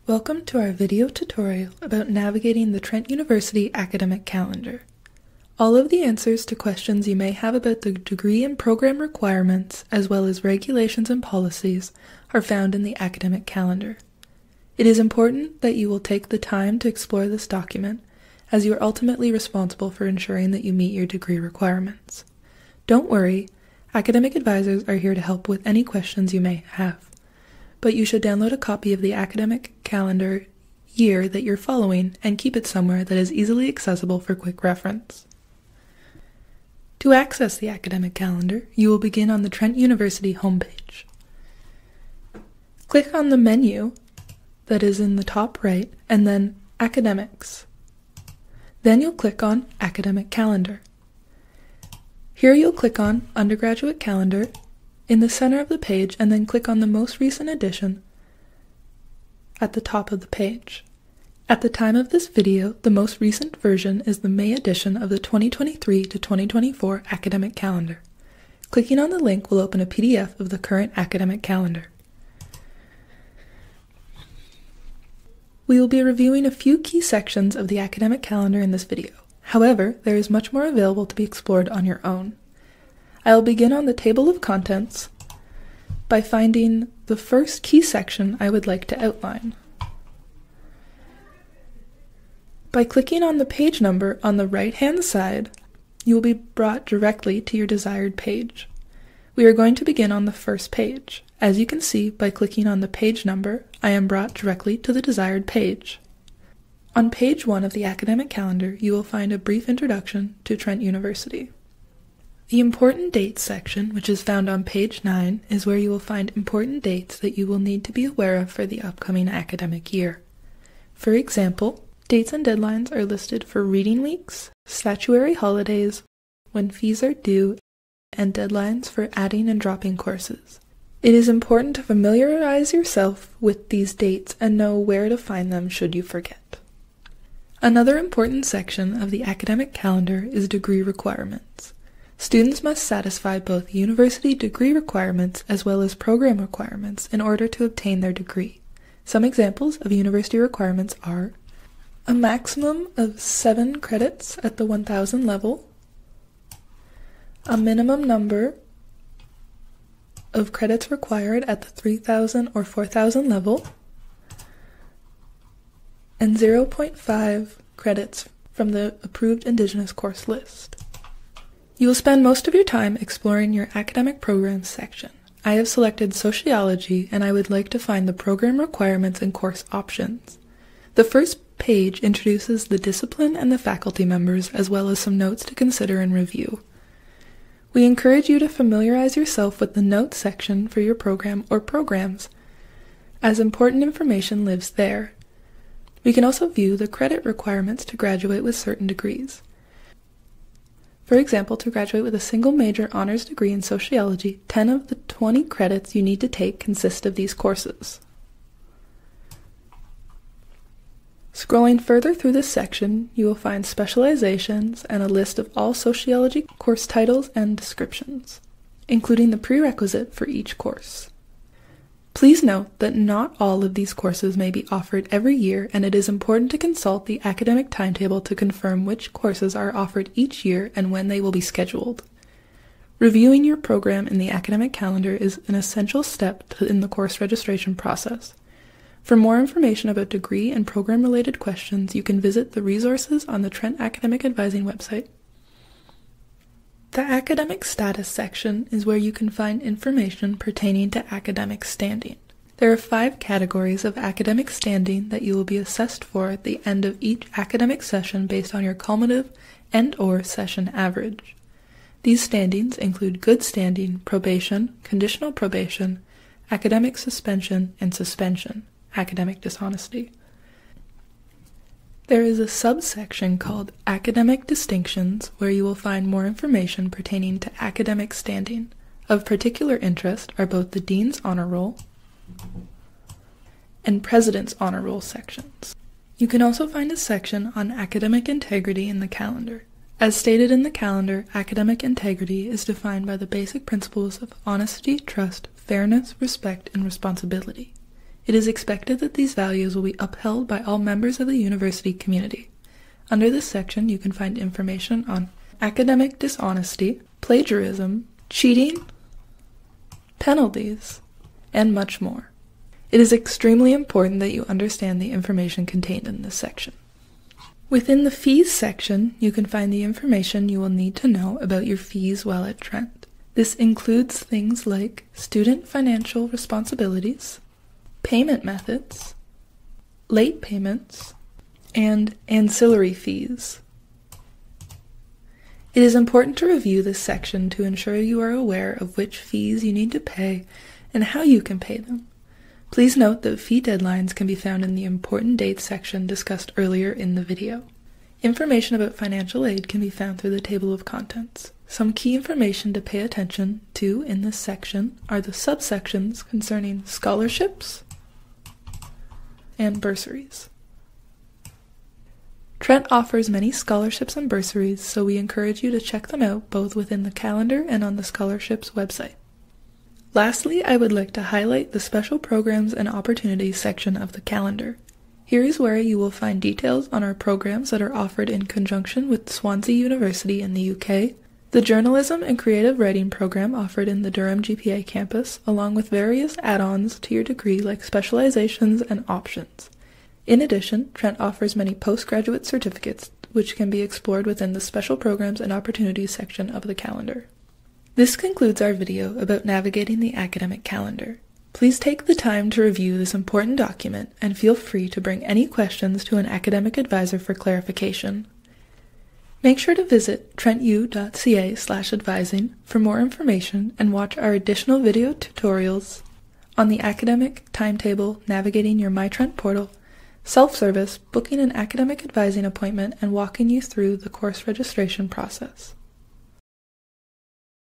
Welcome to our video tutorial about navigating the Trent University academic calendar. All of the answers to questions you may have about the degree and program requirements, as well as regulations and policies, are found in the academic calendar. It is important that you will take the time to explore this document, as you are ultimately responsible for ensuring that you meet your degree requirements. Don't worry, academic advisors are here to help with any questions you may have. But you should download a copy of the academic calendar year that you're following and keep it somewhere that is easily accessible for quick reference. To access the academic calendar, you will begin on the Trent University homepage. Click on the menu that is in the top right and then Academics. Then you'll click on Academic Calendar. Here you'll click on Undergraduate Calendar in the center of the page and then click on the most recent edition at the top of the page. At the time of this video, the most recent version is the May edition of the 2023 to 2024 academic calendar. Clicking on the link will open a PDF of the current academic calendar. We will be reviewing a few key sections of the academic calendar in this video. However, there is much more available to be explored on your own. I will begin on the table of contents by finding the first key section I would like to outline. By clicking on the page number on the right-hand side, you will be brought directly to your desired page. We are going to begin on the first page. As you can see, by clicking on the page number, I am brought directly to the desired page. On page 1 of the academic calendar, you will find a brief introduction to Trent University. The Important Dates section, which is found on page 9, is where you will find important dates that you will need to be aware of for the upcoming academic year. For example, dates and deadlines are listed for reading weeks, statutory holidays, when fees are due, and deadlines for adding and dropping courses. It is important to familiarize yourself with these dates and know where to find them should you forget. Another important section of the academic calendar is degree requirements. Students must satisfy both university degree requirements as well as program requirements in order to obtain their degree. Some examples of university requirements are a maximum of 7 credits at the 1000 level, a minimum number of credits required at the 3000 or 4000 level, and 0.5 credits from the approved Indigenous course list. You will spend most of your time exploring your academic programs section. I have selected Sociology and I would like to find the program requirements and course options. The first page introduces the discipline and the faculty members as well as some notes to consider and review. We encourage you to familiarize yourself with the notes section for your program or programs, as important information lives there. We can also view the credit requirements to graduate with certain degrees. For example, to graduate with a single major honors degree in sociology, 10 of the 20 credits you need to take consist of these courses. Scrolling further through this section, you will find specializations and a list of all sociology course titles and descriptions, including the prerequisite for each course. Please note that not all of these courses may be offered every year, and it is important to consult the academic timetable to confirm which courses are offered each year and when they will be scheduled. Reviewing your program in the academic calendar is an essential step in the course registration process. For more information about degree and program-related questions, you can visit the resources on the Trent Academic Advising website. The Academic Status section is where you can find information pertaining to academic standing. There are 5 categories of academic standing that you will be assessed for at the end of each academic session based on your cumulative and/or session average. These standings include good standing, probation, conditional probation, academic suspension, and suspension, academic dishonesty. There is a subsection called Academic Distinctions where you will find more information pertaining to academic standing. Of particular interest are both the Dean's Honor Roll and President's Honor Roll sections. You can also find a section on academic integrity in the calendar. As stated in the calendar, academic integrity is defined by the basic principles of honesty, trust, fairness, respect, and responsibility. It is expected that these values will be upheld by all members of the university community. Under this section, you can find information on academic dishonesty, plagiarism, cheating, penalties, and much more. It is extremely important that you understand the information contained in this section. Within the fees section, you can find the information you will need to know about your fees while at Trent. This includes things like student financial responsibilities, payment methods, late payments, and ancillary fees. It is important to review this section to ensure you are aware of which fees you need to pay and how you can pay them. Please note that fee deadlines can be found in the Important Dates section discussed earlier in the video. Information about financial aid can be found through the table of contents. Some key information to pay attention to in this section are the subsections concerning scholarships and bursaries. Trent offers many scholarships and bursaries, so we encourage you to check them out both within the calendar and on the scholarships website. Lastly, I would like to highlight the Special Programs and Opportunities section of the calendar. Here is where you will find details on our programs that are offered in conjunction with Swansea University in the UK, the Journalism and Creative Writing program offered in the Durham GPA campus, along with various add-ons to your degree like specializations and options. In addition, Trent offers many postgraduate certificates, which can be explored within the Special Programs and Opportunities section of the calendar. This concludes our video about navigating the academic calendar. Please take the time to review this important document and feel free to bring any questions to an academic advisor for clarification. Make sure to visit trentu.ca/advising for more information and watch our additional video tutorials on the academic timetable, navigating your MyTrent portal, self-service, booking an academic advising appointment, and walking you through the course registration process.